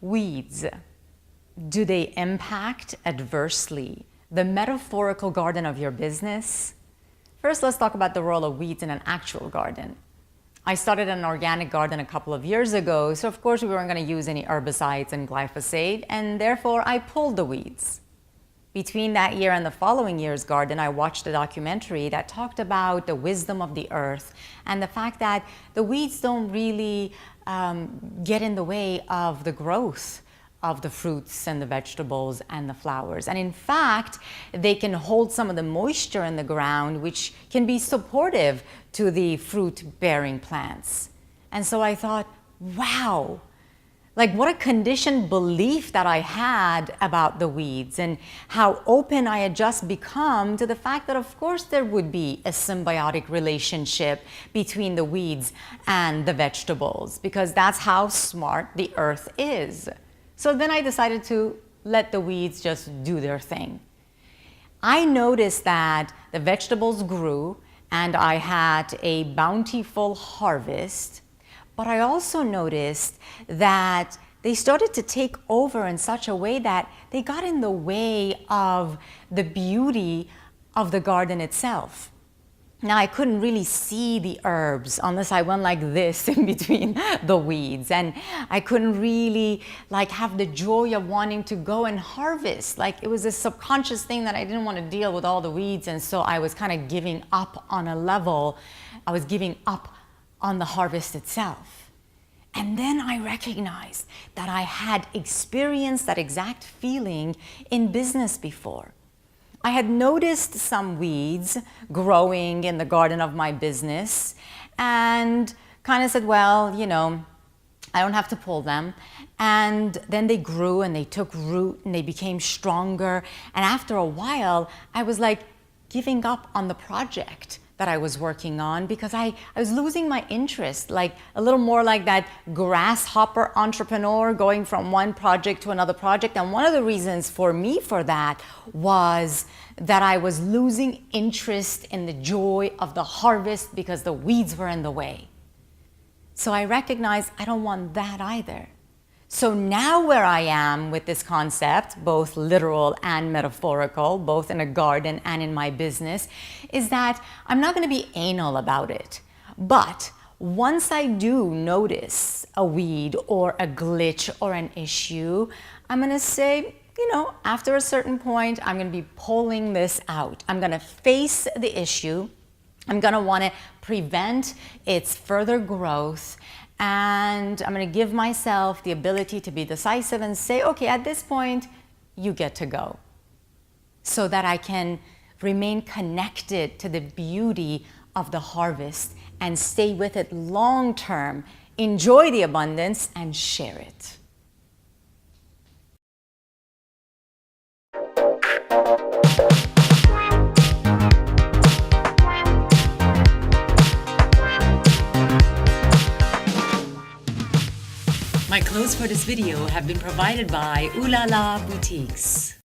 Weeds. Do they impact adversely the metaphorical garden of your business? First, let's talk about the role of weeds in an actual garden. I started an organic garden a couple of years ago, so of course we weren't going to use any herbicides and glyphosate, and therefore I pulled the weeds. Between that year and the following year's garden, I watched a documentary that talked about the wisdom of the earth and the fact that the weeds don't really get in the way of the growth of the fruits and the vegetables and the flowers. And in fact, they can hold some of the moisture in the ground, which can be supportive to the fruit-bearing plants. And so I thought, wow, like what a conditioned belief that I had about the weeds and how open I had just become to the fact that of course there would be a symbiotic relationship between the weeds and the vegetables, because that's how smart the earth is. So then I decided to let the weeds just do their thing. I noticed that the vegetables grew and I had a bountiful harvest, but I also noticed that they started to take over in such a way that they got in the way of the beauty of the garden itself. Now, I couldn't really see the herbs unless I went like this in between the weeds, and I couldn't really have the joy of wanting to go and harvest. It was a subconscious thing that I didn't want to deal with all the weeds, and so I was kind of giving up on a level. I was giving up on the harvest itself. And then I recognized that I had experienced that exact feeling in business before. I had noticed some weeds growing in the garden of my business and kind of said, well, I don't have to pull them. And then they grew and they took root and they became stronger. And after a while, I was giving up on the project that I was working on because I was losing my interest, a little more like that grasshopper entrepreneur going from one project to another project. And one of the reasons for me for that was that I was losing interest in the joy of the harvest because the weeds were in the way. So I recognized I don't want that either. So now where I am with this concept, both literal and metaphorical, both in a garden and in my business, is that I'm not going to be anal about it. But once I do notice a weed or a glitch or an issue, I'm going to say, after a certain point, I'm going to be pulling this out. I'm going to face the issue. I'm going to want to prevent its further growth. And I'm going to give myself the ability to be decisive and say, okay, at this point, you get to go. So that I can remain connected to the beauty of the harvest and stay with it long term, enjoy the abundance, and share it. My clothes for this video have been provided by Ooh La La Boutiques.